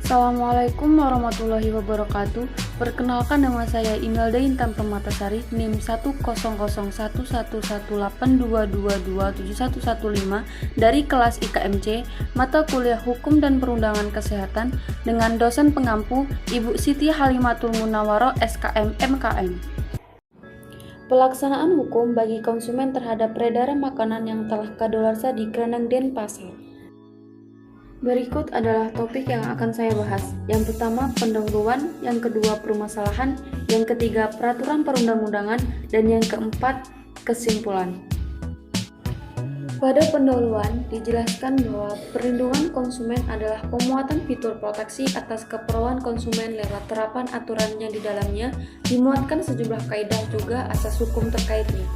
Assalamualaikum warahmatullahi wabarakatuh. Perkenalkan, nama saya Imelda Intan Permatasari, NIM 100111822227115 dari kelas IKMC, mata kuliah Hukum dan Perundangan Kesehatan, dengan dosen pengampu Ibu Siti Halimatul Munawwaroh, SKM MKM. Pelaksanaan hukum bagi konsumen terhadap peredaran makanan yang telah kadaluarsa di keranang Denpasar. Berikut adalah topik yang akan saya bahas. Yang pertama, pendahuluan, yang kedua, permasalahan, yang ketiga, peraturan perundang-undangan, dan yang keempat, kesimpulan. Pada pendahuluan, dijelaskan bahwa perlindungan konsumen adalah pemuatan fitur proteksi atas keperluan konsumen lewat terapan aturan yang di dalamnya dimuatkan sejumlah kaidah juga asas hukum terkaitnya.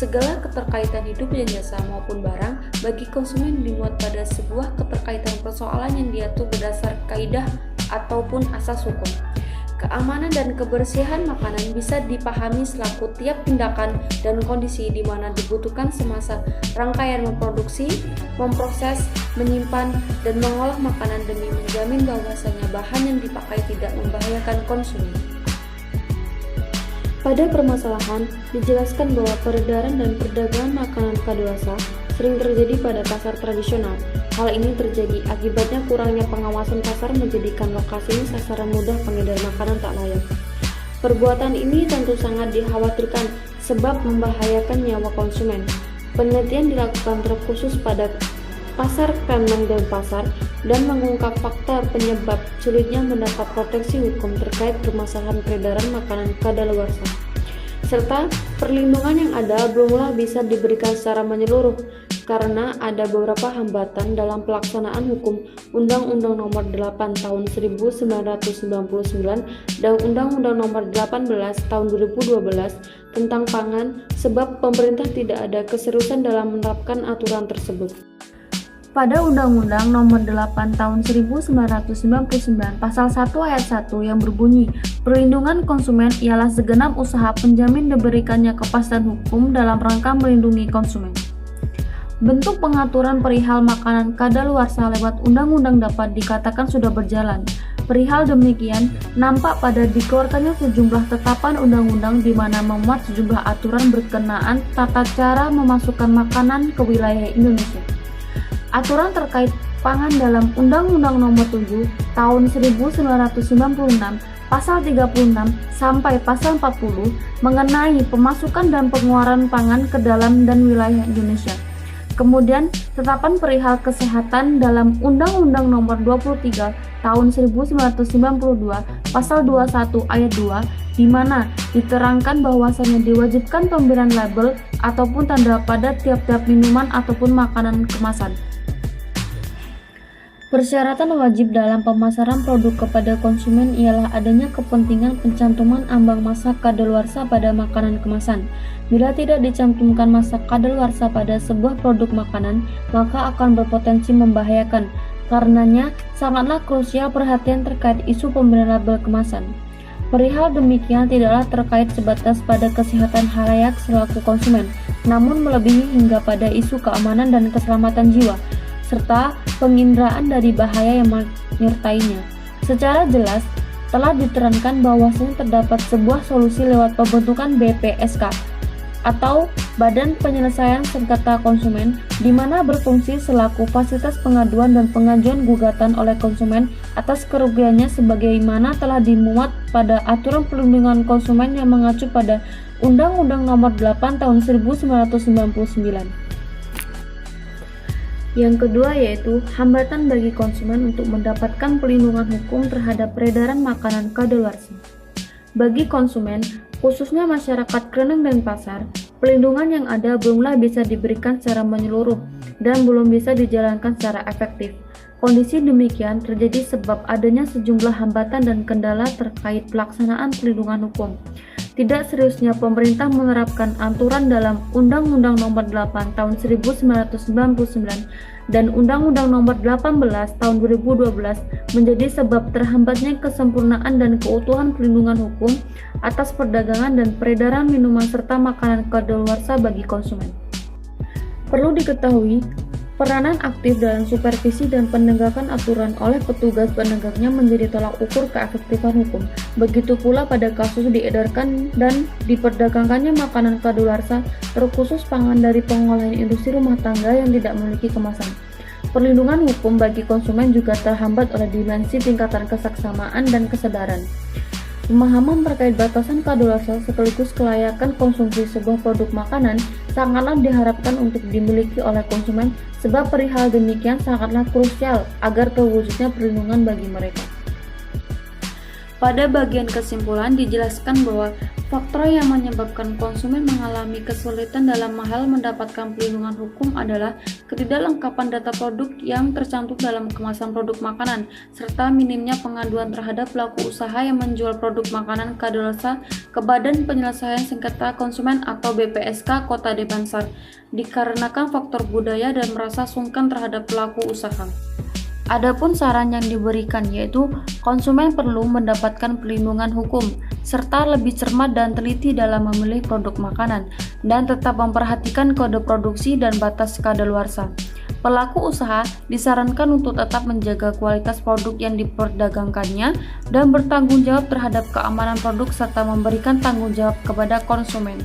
Segala keterkaitan hidup dan jasa maupun barang bagi konsumen dimuat pada sebuah keterkaitan persoalan yang diatur berdasar kaidah ataupun asas hukum. Keamanan dan kebersihan makanan bisa dipahami selaku tiap tindakan dan kondisi di mana dibutuhkan semasa rangkaian memproduksi, memproses, menyimpan, dan mengolah makanan demi menjamin bahwasanya bahan yang dipakai tidak membahayakan konsumen. Pada permasalahan, dijelaskan bahwa peredaran dan perdagangan makanan kadaluarsa sering terjadi pada pasar tradisional. Hal ini terjadi akibatnya kurangnya pengawasan pasar menjadikan lokasi ini sasaran mudah pengedar makanan tak layak. Perbuatan ini tentu sangat dikhawatirkan sebab membahayakan nyawa konsumen. Penelitian dilakukan terkhusus pada pasar keranang Denpasar dan mengungkap fakta penyebab sulitnya mendapat proteksi hukum terkait permasalahan peredaran makanan kadaluarsa, serta perlindungan yang ada belumlah bisa diberikan secara menyeluruh karena ada beberapa hambatan dalam pelaksanaan hukum Undang-Undang Nomor 8 Tahun 1999 dan Undang-Undang Nomor 18 Tahun 2012 tentang pangan, sebab pemerintah tidak ada keseriusan dalam menerapkan aturan tersebut. Pada Undang-Undang Nomor 8 Tahun 1999 Pasal 1 Ayat 1 yang berbunyi, perlindungan konsumen ialah segenap usaha penjamin diberikannya kepastian hukum dalam rangka melindungi konsumen. Bentuk pengaturan perihal makanan kadaluarsa lewat undang-undang dapat dikatakan sudah berjalan. Perihal demikian, nampak pada dikeluarkannya sejumlah tetapan undang-undang di mana memuat sejumlah aturan berkenaan tata cara memasukkan makanan ke wilayah Indonesia. Aturan terkait pangan dalam Undang-Undang Nomor 7 Tahun 1996 Pasal 36 sampai Pasal 40 mengenai pemasukan dan pengeluaran pangan ke dalam dan wilayah Indonesia. Kemudian, tetapan perihal kesehatan dalam Undang-Undang Nomor 23 Tahun 1992 Pasal 21 Ayat 2 di mana diterangkan bahwasannya diwajibkan pemberian label ataupun tanda pada tiap-tiap minuman ataupun makanan kemasan. Persyaratan wajib dalam pemasaran produk kepada konsumen ialah adanya kepentingan pencantuman ambang masa kadaluarsa pada makanan kemasan. Bila tidak dicantumkan masa kadaluarsa pada sebuah produk makanan, maka akan berpotensi membahayakan. Karenanya, sangatlah krusial perhatian terkait isu pemberian label kemasan. Perihal demikian tidaklah terkait sebatas pada kesehatan halayak selaku konsumen, namun melebihi hingga pada isu keamanan dan keselamatan jiwa, serta penginderaan dari bahaya yang menyertainya. Secara jelas, telah diterangkan bahwasanya terdapat sebuah solusi lewat pembentukan BPSK atau Badan Penyelesaian Sengketa Konsumen, di mana berfungsi selaku fasilitas pengaduan dan pengajuan gugatan oleh konsumen atas kerugiannya sebagaimana telah dimuat pada aturan perlindungan konsumen yang mengacu pada Undang-Undang Nomor 8 Tahun 1999. Yang kedua yaitu hambatan bagi konsumen untuk mendapatkan perlindungan hukum terhadap peredaran makanan kadaluarsa. Bagi konsumen, khususnya masyarakat keranang Denpasar, perlindungan yang ada belumlah bisa diberikan secara menyeluruh dan belum bisa dijalankan secara efektif. Kondisi demikian terjadi sebab adanya sejumlah hambatan dan kendala terkait pelaksanaan perlindungan hukum. Tidak seriusnya pemerintah menerapkan aturan dalam Undang-Undang Nomor 8 Tahun 1999 dan Undang-Undang Nomor 18 Tahun 2012 menjadi sebab terhambatnya kesempurnaan dan keutuhan perlindungan hukum atas perdagangan dan peredaran minuman serta makanan kadaluarsa bagi konsumen. Perlu diketahui, Peranan aktif dalam supervisi dan penegakan aturan oleh petugas penegaknya menjadi tolak ukur keefektifan hukum. Begitu pula pada kasus diedarkan dan diperdagangkannya makanan kadaluarsa, terkhusus pangan dari pengolahan industri rumah tangga yang tidak memiliki kemasan. Perlindungan hukum bagi konsumen juga terhambat oleh dimensi tingkatan kesaksamaan dan kesadaran. Pemahaman terkait batasan kadaluarsa sekaligus kelayakan konsumsi sebuah produk makanan sangatlah diharapkan untuk dimiliki oleh konsumen, sebab perihal demikian sangatlah krusial agar terwujudnya perlindungan bagi mereka. Pada bagian kesimpulan dijelaskan bahwa faktor yang menyebabkan konsumen mengalami kesulitan dalam hal mendapatkan perlindungan hukum adalah ketidaklengkapan data produk yang tercantum dalam kemasan produk makanan, serta minimnya pengaduan terhadap pelaku usaha yang menjual produk makanan kadaluarsa ke Badan Penyelesaian Sengketa Konsumen atau BPSK Kota Denpasar, dikarenakan faktor budaya dan merasa sungkan terhadap pelaku usaha. Adapun saran yang diberikan yaitu konsumen perlu mendapatkan perlindungan hukum serta lebih cermat dan teliti dalam memilih produk makanan dan tetap memperhatikan kode produksi dan batas kadaluarsa. Pelaku usaha disarankan untuk tetap menjaga kualitas produk yang diperdagangkannya dan bertanggung jawab terhadap keamanan produk serta memberikan tanggung jawab kepada konsumen.